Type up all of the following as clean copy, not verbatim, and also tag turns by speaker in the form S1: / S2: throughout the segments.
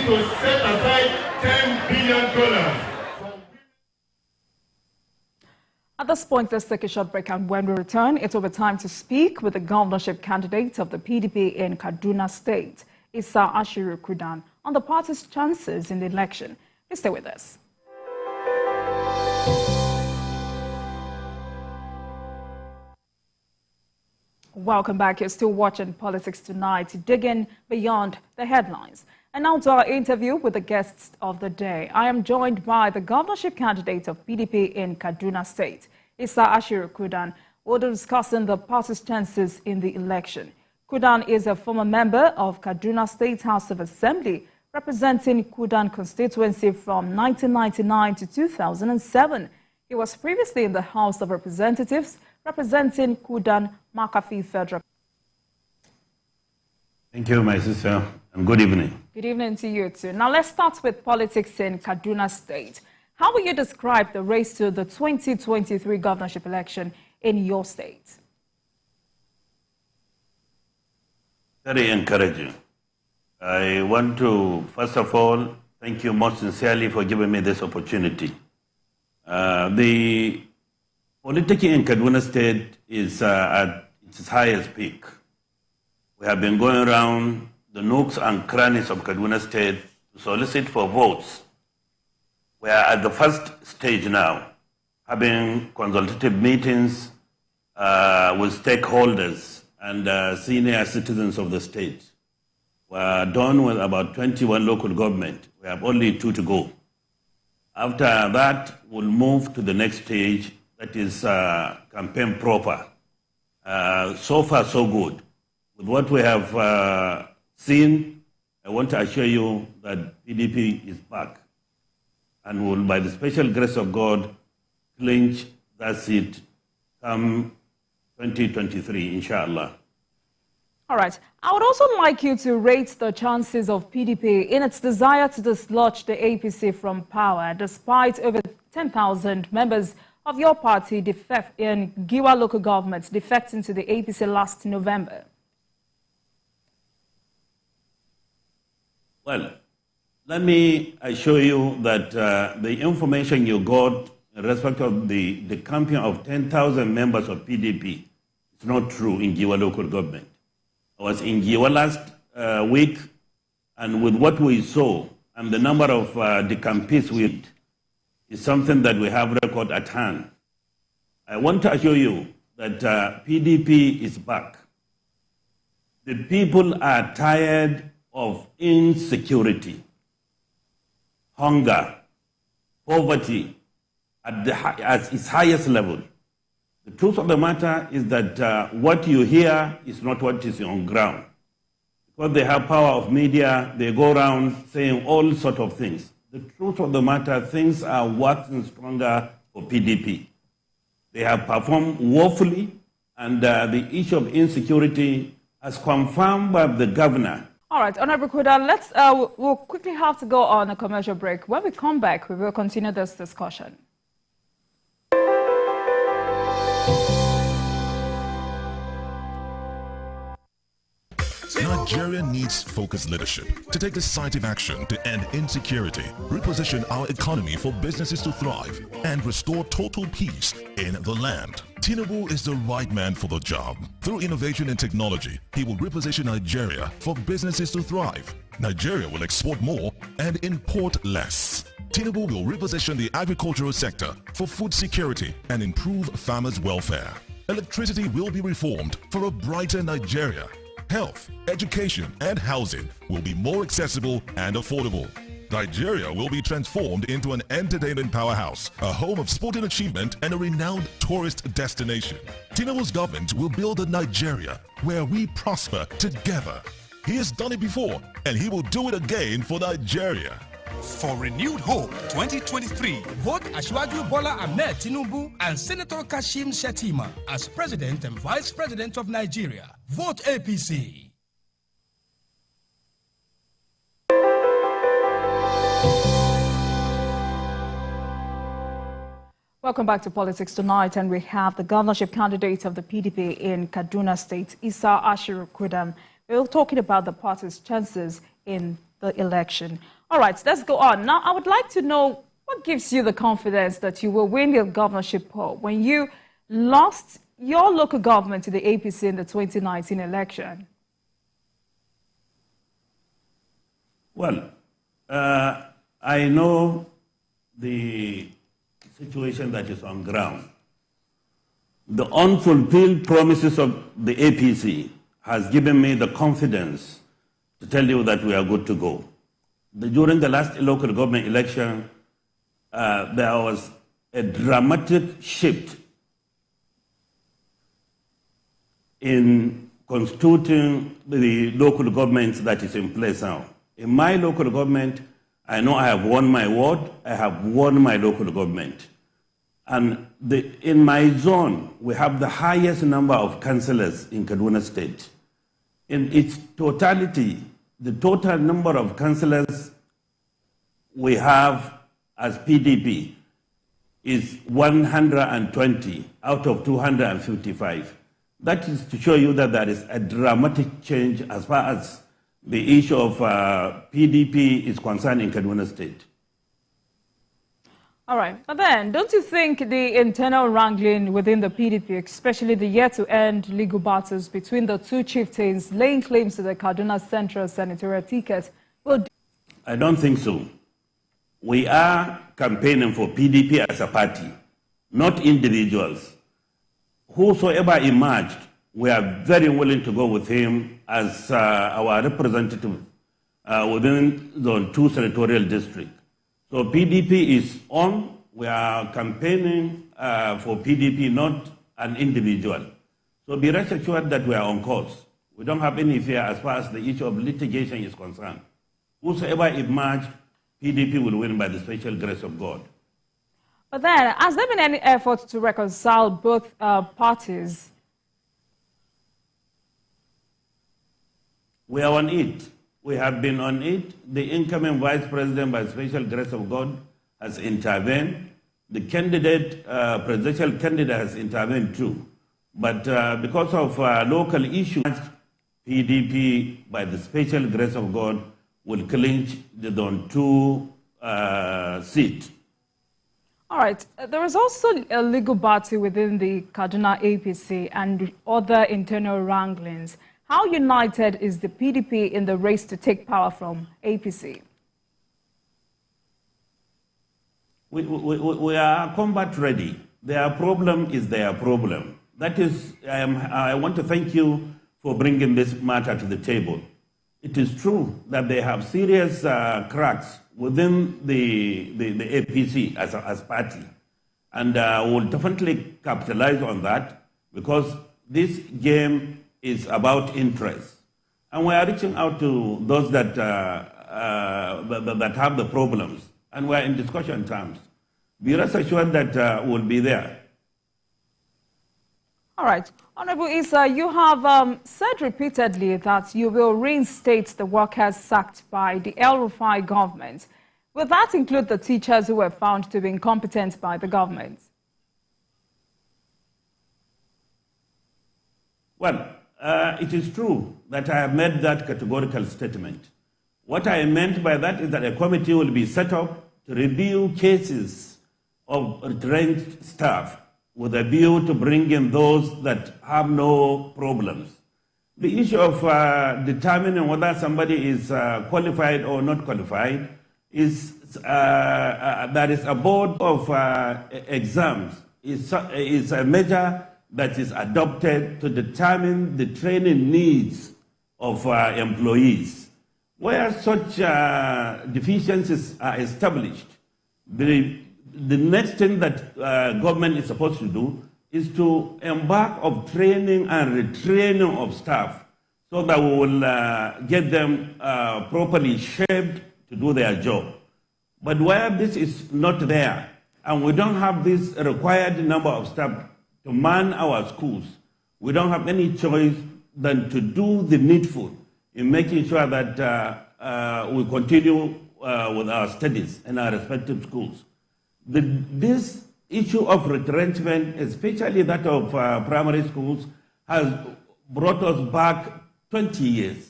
S1: to set aside $10 billion.
S2: At this point, let's take a short break, and when we return, it will be time to speak with the governorship candidate of the PDP in Kaduna State, Ashiru Kudan, on the party's chances in the election. Please stay with us. Welcome back. You're still watching Politics Tonight, digging beyond the headlines. And now to our interview with the guests of the day. I am joined by the governorship candidate of PDP in Kaduna State, Ashiru Kudan. We'll be discussing the party's chances in the election. Kudan is a former member of Kaduna State House of Assembly, representing Kudan constituency from 1999 to 2007. He was previously in the House of Representatives, representing Kudan Makafi Federal.
S3: Thank you, my sister, and good evening.
S2: Good evening to you too. Now let's start with politics in Kaduna State. How will you describe the race to the 2023 governorship election in your state?
S3: Very encouraging. I want to, first of all, thank you most sincerely for giving me this opportunity. The politics in Kaduna State is at its highest peak. We have been going around the nooks and crannies of Kaduna State to solicit for votes. We are at the first stage now, having consultative meetings with stakeholders and senior citizens of the state. We are done with about 21 local government. We have only 2 to go. After that, we'll move to the next stage, that is campaign proper. So far, so good. With what we have seen, I want to assure you that PDP is back and will, by the special grace of God, clinch that seat come 2023, inshallah.
S2: All right. I would also like you to rate the chances of PDP in its desire to dislodge the APC from power, despite over 10,000 members of your party in Giwa local government defecting to the APC last November.
S3: Well, let me assure you that the information you got in respect of the campaign of 10,000 members of PDP is not true in Giwa local government. I was in Giwa last week, and with what we saw and the number of the campaigns we did, is something that we have record at hand. I want to assure you that PDP is back. The people are tired of insecurity, hunger, poverty at its highest level. The truth of the matter is that what you hear is not what is on ground. Because they have power of media, they go around saying all sorts of things. The truth of the matter, things are working stronger for PDP. They have performed woefully, and the issue of insecurity, as confirmed by the governor.
S2: All right, Honorable Kudan, we'll quickly have to go on a commercial break. When we come back, we will continue this discussion.
S4: Nigeria needs focused leadership to take decisive action to end insecurity, reposition our economy for businesses to thrive, and restore total peace in the land. Tinubu is the right man for the job. Through innovation and technology, he will reposition Nigeria for businesses to thrive. Nigeria will export more and import less. Tinubu will reposition the agricultural sector for food security and improve farmers' welfare. Electricity will be reformed for a brighter Nigeria. Health, education, and housing will be more accessible and affordable. Nigeria will be transformed into an entertainment powerhouse, a home of sporting achievement, and a renowned tourist destination. Tinubu's government will build a Nigeria where we prosper together. He has done it before, and he will do it again for Nigeria.
S5: For renewed hope 2023, vote Asiwaju Bola Ahmed Tinubu and Senator Kashim Shettima as President and Vice President of Nigeria. Vote APC.
S2: Welcome back to Politics Tonight, and we have the governorship candidate of the PDP in Kaduna State, Ashiru Kudan. We're talking about the party's chances in the election. All right, let's go on. Now, I would like to know what gives you the confidence that you will win the governorship poll when you lost your local government to the APC in the 2019 election?
S3: Well, I know the situation that is on ground. The unfulfilled promises of the APC has given me the confidence to tell you that we are good to go. During the last local government election, there was a dramatic shift in constituting the local government that is in place now. In my local government, I know I have won my ward, I have won my local government. And in my zone, we have the highest number of councillors in Kaduna State. In its totality, the total number of councillors we have as PDP is 120 out of 255. That is to show you that there is a dramatic change as far as the issue of PDP is concerned in Kaduna State.
S2: All right, but then, don't you think the internal wrangling within the PDP, especially the yet-to-end legal battles between the two chieftains laying claims to the Kaduna Central senatorial ticket, will...
S3: I don't think so. We are campaigning for PDP as a party, not individuals. Whosoever emerged, we are very willing to go with him as our representative within the 2 senatorial districts. So PDP is on. We are campaigning for PDP, not an individual. So be rest assured that we are on course. We don't have any fear as far as the issue of litigation is concerned. Whosoever emerged, PDP will win by the special grace of God.
S2: But then, has there been any effort to reconcile both parties?
S3: We are on it. We have been on it. The incoming vice president, by special grace of God, has intervened. The candidate, presidential candidate, has intervened too. But because of local issues, PDP, by the special grace of God, will clinch the Don 2 seat.
S2: All right. There is also a legal battle within the Kaduna APC and other internal wranglings. How united is the PDP in the race to take power from APC?
S3: We are combat ready. Their problem is their problem. That is, I want to thank you for bringing this matter to the table. It is true that they have serious cracks within the APC as party. And we'll definitely capitalize on that because this game is about interest. And we are reaching out to those that have the problems. And we are in discussion terms. Be rest assured that we'll be there.
S2: All right. Honorable Issa, you have said repeatedly that you will reinstate the workers sacked by the El Rufai government. Will that include the teachers who were found to be incompetent by the government?
S3: Well, it is true that I have made that categorical statement. What I meant by that is that a committee will be set up to review cases of retrenched staff with a view to bring in those that have no problems. The issue of determining whether somebody is qualified or not qualified is there is a board of exams. Is a measure that is adopted to determine the training needs of employees. Where such deficiencies are established, the next thing that government is supposed to do is to embark of training and retraining of staff so that we will get them properly shaped to do their job. But where this is not there, and we don't have this required number of staff to man our schools, we don't have any choice than to do the needful in making sure that we continue with our studies in our respective schools. This issue of retrenchment, especially that of primary schools, has brought us back 20 years.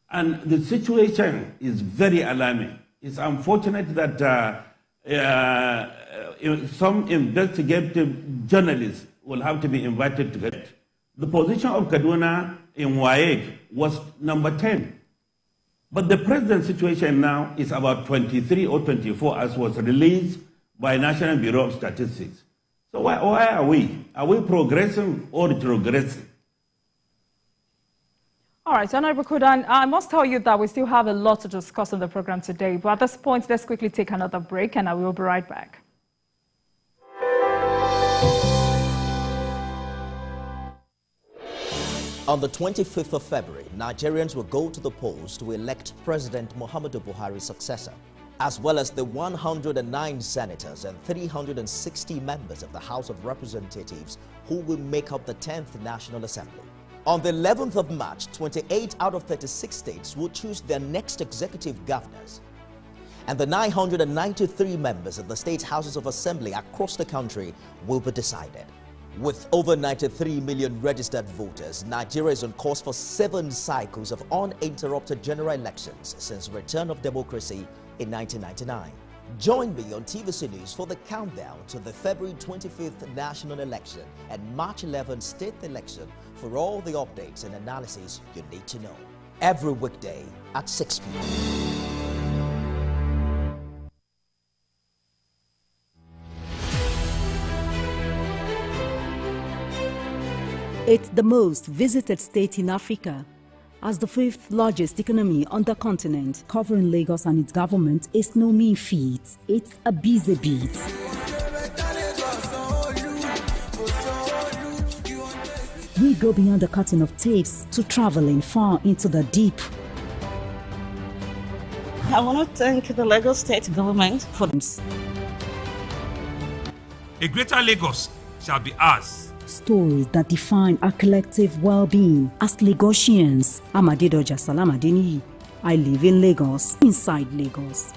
S3: And the situation is very alarming. It's unfortunate that some investigative journalists will have to be invited to get. The position of Kaduna in WAEG was number 10. But the present situation now is about 23 or 24, as was released by National Bureau of Statistics. So why are we? Are we progressing or retrogressing?
S2: All right, Honorable Kudan, I must tell you that we still have a lot to discuss on the program today. But at this point, let's quickly take another break, and I will be right back.
S6: On the 25th of February, Nigerians will go to the polls to elect President Muhammadu Buhari's successor, as well as the 109 senators and 360 members of the House of Representatives who will make up the 10th National Assembly. On the 11th of March, 28 out of 36 states will choose their next executive governors. And the 993 members of the state houses of assembly across the country will be decided. With over 93 million registered voters, Nigeria is on course for 7 cycles of uninterrupted general elections since return of democracy in 1999. Join me on TVC News for the countdown to the February 25th national election and March 11th state election for all the updates and analysis you need to know. Every weekday at 6 p.m.
S7: It's the most visited state in Africa. As the 5th largest economy on the continent, covering Lagos and its government is no mean feat. It's a busy beat. We go beyond the cutting of tapes to traveling far into the deep.
S8: I want to thank the Lagos state government for this.
S5: A greater Lagos shall be ours.
S7: Stories that define our collective well-being as Lagosians. I'm Adedoja Salamadini. I live in Lagos, inside Lagos.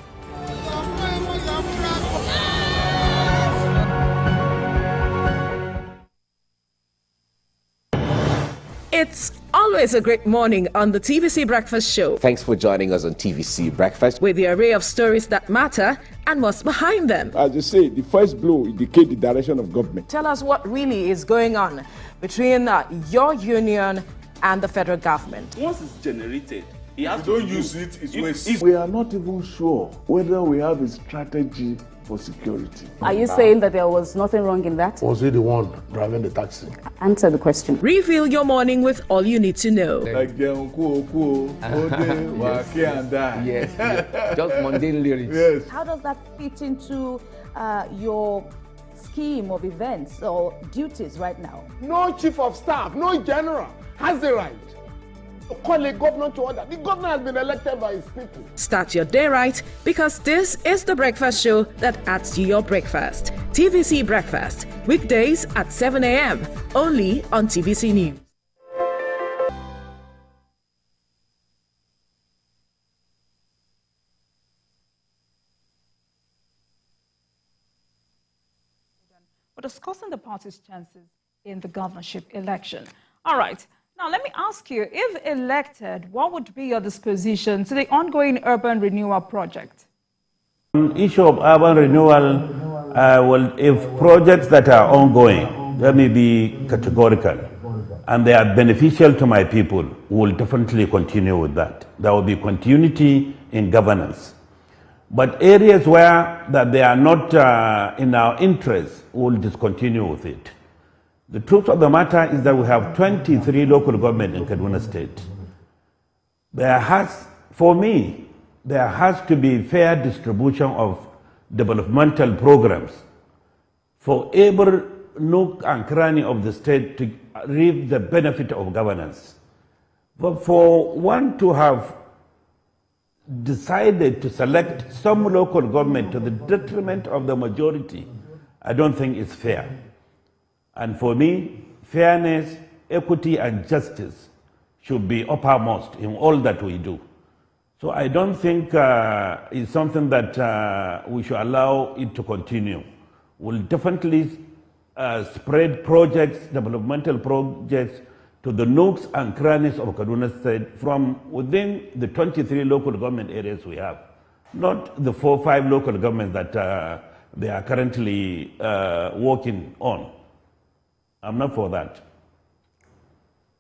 S9: It's always a great morning on the TVC Breakfast Show.
S10: Thanks for joining us on TVC Breakfast.
S9: With the array of stories that matter and what's behind them.
S11: As you say, the first blow indicates the direction of government.
S9: Tell us what really is going on between your union and the federal government.
S3: Once it's generated,
S11: if you don't use it, it's waste. We are not even sure whether we have a strategy for security.
S12: Are you saying that there was nothing wrong in that?
S11: Was he the one driving the taxi?
S12: Answer the question.
S9: Reveal your morning with all you need to know.
S11: Like the
S10: Yes, just mundane lyrics.
S11: Yes.
S12: How does that fit into your scheme of events or duties right now?
S11: No chief of staff, no general has the right to call a governor to order. The governor has been elected by his people.
S9: Start your day right, because this is the breakfast show that adds to your breakfast. TVC Breakfast, weekdays at 7 a.m. only on TVC News.
S2: We're discussing the party's chances in the governorship election. All right. Now, let me ask you, if elected, what would be your disposition to the ongoing urban renewal project?
S3: On the issue of urban renewal, if projects that are ongoing, let me be categorical, and they are beneficial to my people, we will definitely continue with that. There will be continuity in governance. But areas where that they are not in our interest, we will discontinue with it. The truth of the matter is that we have 23 local governments in Kaduna State. For me, there has to be fair distribution of developmental programs for every nook and cranny of the state to reap the benefit of governance. But for one to have decided to select some local government to the detriment of the majority, I don't think it's fair. And for me, fairness, equity, and justice should be uppermost in all that we do. So I don't think it's something that we should allow it to continue. We'll definitely spread projects, developmental projects, to the nooks and crannies of Kaduna State from within the 23 local government areas we have, not the 4 or 5 local governments that they are currently working on. I'm not for that.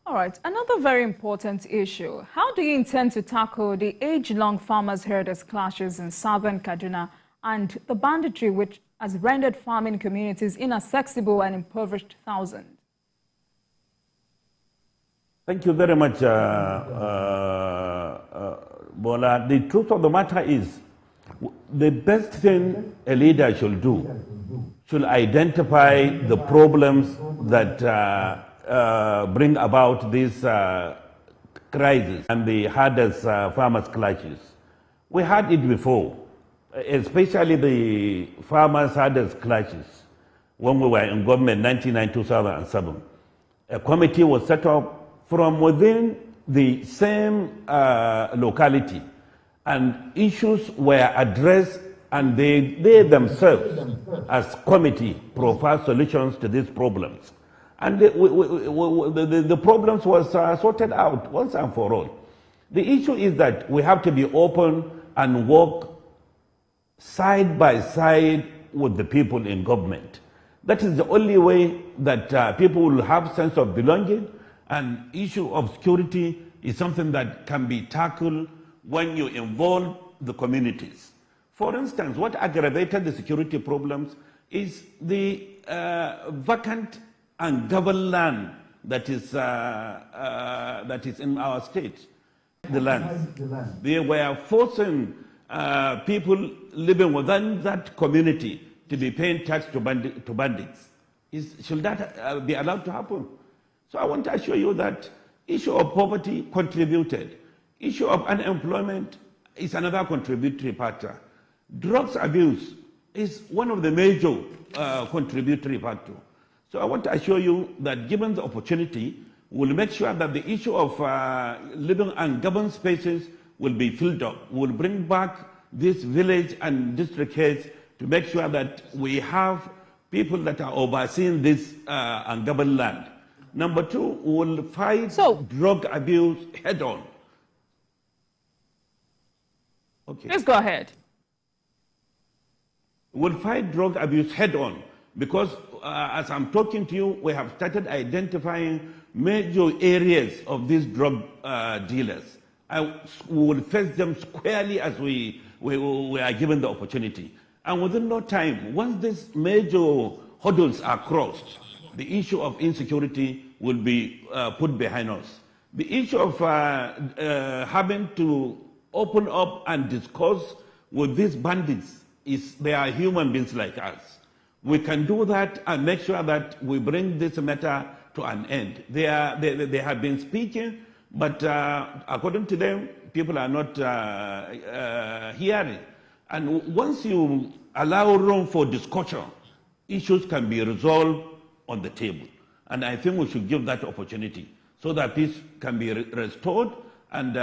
S2: All right, another very important issue. How do you intend to tackle the age-long farmers-herders clashes in southern Kaduna and the banditry which has rendered farming communities inaccessible and impoverished thousands?
S3: Thank you very much, Bola. The truth of the matter is, the best thing a leader should do should identify the problems that bring about this crisis and the hardest farmers' clashes. We had it before, especially the farmers' hardest clashes when we were in government 1999-2007. A committee was set up from within the same locality, and issues were addressed, and they themselves, as committee, provide solutions to these problems. And the problems was sorted out once and for all. The issue is that we have to be open and work side by side with the people in government. That is the only way that people will have sense of belonging, and issue of security is something that can be tackled when you involve the communities. For instance, what aggravated the security problems is the vacant and governed land that is in our state, the lands. They were forcing people living within that community to be paying tax to bandits. Should that be allowed to happen? So I want to assure you that issue of poverty contributed. Issue of unemployment is another contributory factor. Drugs abuse is one of the major contributory factors. So I want to assure you that given the opportunity, we'll make sure that the issue of living and governed spaces will be filled up. We'll bring back this village and district heads to make sure that we have people that are overseeing this ungoverned land. Number 2, we'll fight drug abuse head on. Okay.
S2: Please go ahead.
S3: We'll fight drug abuse head on because as I'm talking to you, we have started identifying major areas of these drug dealers. We will face them squarely as we are given the opportunity. And within no time, once these major hurdles are crossed, the issue of insecurity will be put behind us. The issue of having to open up and discuss with these bandits is they are human beings like us. We can do that and make sure that we bring this matter to an end. They have been speaking, but according to them, people are not hearing. And once you allow room for discussion, issues can be resolved on the table. And I think we should give that opportunity so that peace can be restored, and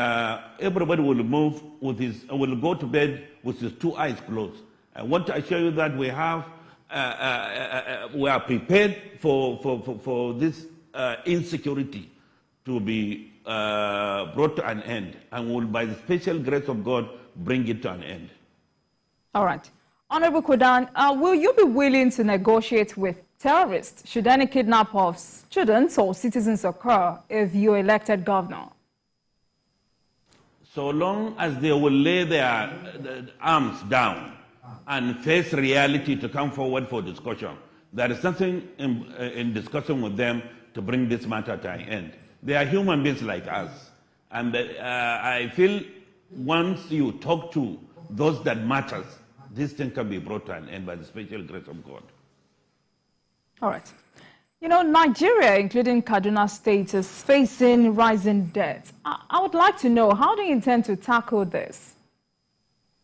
S3: everybody will move with will go to bed with his 2 eyes closed. I want to assure you that we have we are prepared for this insecurity to be brought to an end, and will, by the special grace of God, bring it to an end.
S2: All right. Honorable Kudan, will you be willing to negotiate with terrorists should any kidnap of students or citizens occur if you're elected governor?
S3: So long as they will lay their arms down and face reality to come forward for discussion, there is nothing in discussing with them to bring this matter to an end. They are human beings like us. And I feel once you talk to those that matters, this thing can be brought to an end by the special grace of God.
S2: All right. You know, Nigeria, including Kaduna State, is facing rising debt. I would like to know, how do you intend to tackle this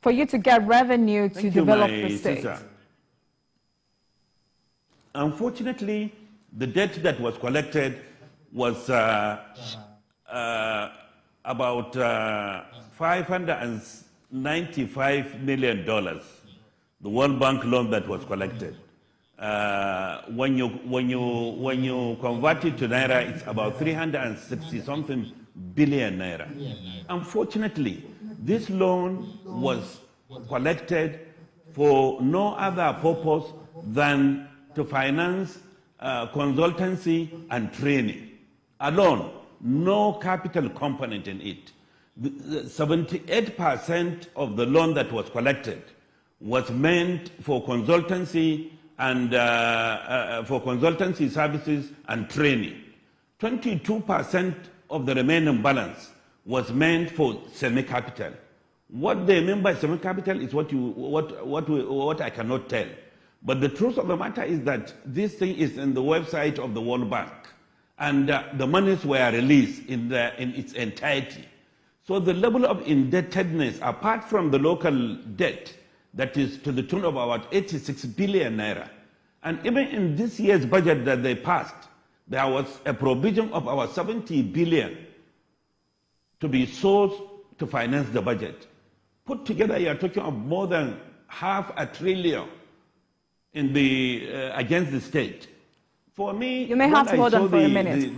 S2: for you to get revenue to develop the state? Sister.
S3: Unfortunately, the debt that was collected was about $595 million, the World Bank loan that was collected. When you convert it to naira, it's about 360 something billion naira. Unfortunately, this loan was collected for no other purpose than to finance consultancy and training alone, no capital component in it. 78% of the loan that was collected was meant for consultancy and for consultancy services and training. 22% of the remaining balance was meant for semi-capital. What they mean by semi-capital is what I cannot tell. But the truth of the matter is that this thing is in the website of the World Bank, and the monies were released in its entirety. So the level of indebtedness, apart from the local debt, that is to the tune of about 86 billion naira. And even in this year's budget that they passed, there was a provision of about 70 billion to be sourced to finance the budget. Put together, you are talking of more than $500 billion in the against the state. For me,
S2: you may have to hold on for a minute.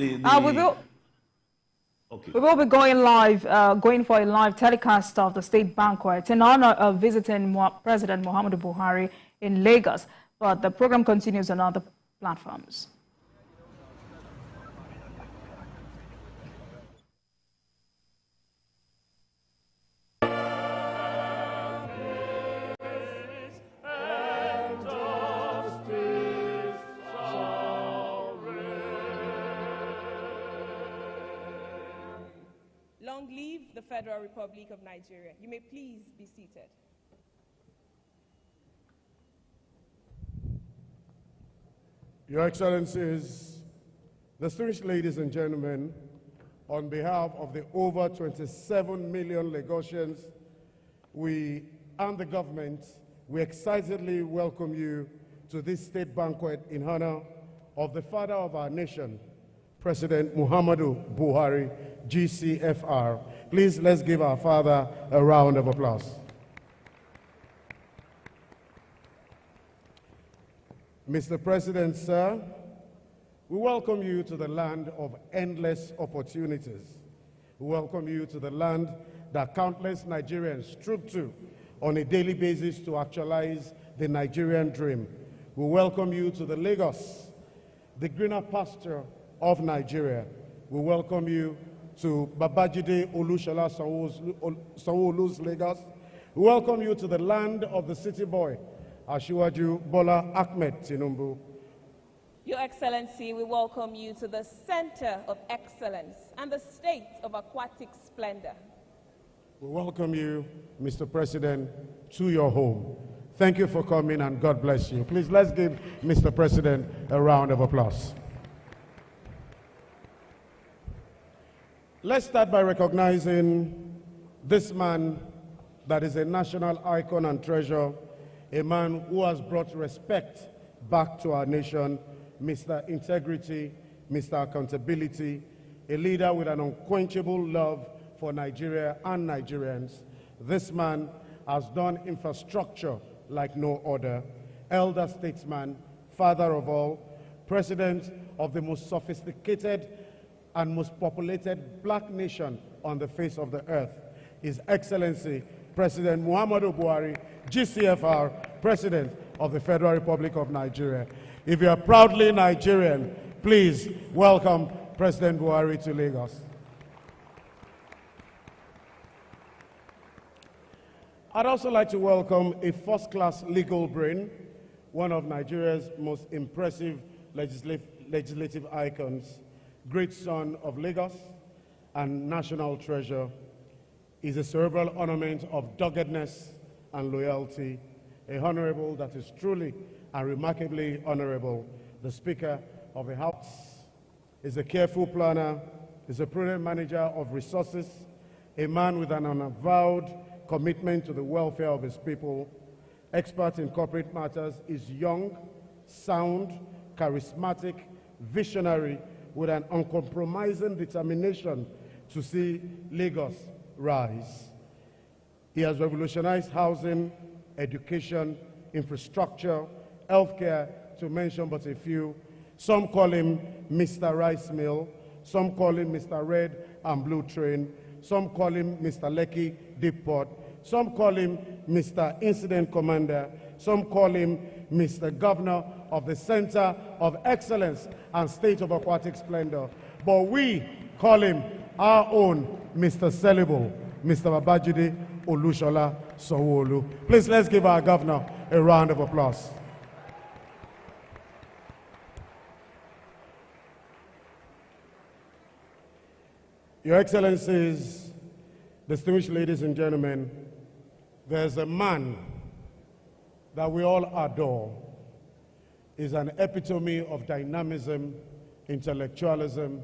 S2: We will be going live, going for a live telecast of the state banquet in honor of visiting President Muhammadu Buhari in Lagos. But the program continues on other platforms.
S13: Long live the Federal Republic of Nigeria. You may please be seated.
S11: Your Excellencies, distinguished ladies and gentlemen, on behalf of the over 27 million Lagosians, we and the government, we excitedly welcome you to this state banquet in honor of the father of our nation, President Muhammadu Buhari, GCFR. Please, let's give our father a round of applause. Mr. President, sir, we welcome you to the land of endless opportunities. We welcome you to the land that countless Nigerians troop to on a daily basis to actualize the Nigerian dream. We welcome you to the Lagos, the greener pasture of Nigeria. We welcome you to Babajide Olusola Sanwo-Olu's Lagos. We welcome you to the land of the city boy, Ashiru Bola Ahmed Tinubu.
S13: Your Excellency, we welcome you to the center of excellence and the state of aquatic splendor.
S11: We welcome you, Mr. President, to your home. Thank you for coming and God bless you. Please, let's give Mr. President a round of applause. Let's start by recognizing this man that is a national icon and treasure, a man who has brought respect back to our nation, Mr. Integrity, Mr. Accountability, a leader with an unquenchable love for Nigeria and Nigerians. This man has done infrastructure like no other, elder statesman, father of all, president of the most sophisticated and most populated black nation on the face of the earth, His Excellency President Muhammadu Buhari, GCFR, President of the Federal Republic of Nigeria. If you are proudly Nigerian, please welcome President Buhari to Lagos. I'd also like to welcome a first-class legal brain, one of Nigeria's most impressive legislative icons, great son of Lagos and national treasure. Is a cerebral ornament of doggedness and loyalty, a honorable that is truly and remarkably honorable. The Speaker of the House is a careful planner, is a prudent manager of resources, a man with an unavowed commitment to the welfare of his people, expert in corporate matters, is young, sound, charismatic, visionary, with an uncompromising determination to see Lagos rise. He has revolutionized housing, education, infrastructure, healthcare, to mention but a few. Some call him Mr. Rice Mill, some call him Mr. Red and Blue Train, some call him Mr. Lekki Deep Port, some call him Mr. Incident Commander, some call him Mr. Governor of the Center of Excellence and State of Aquatic Splendor. But we call him our own Mr. Celebrable, Mr. Babajide Olushola Sanwo-Olu. Please, let's give our governor a round of applause. Your Excellencies, distinguished ladies and gentlemen, there's a man that we all adore. He's an epitome of dynamism, intellectualism,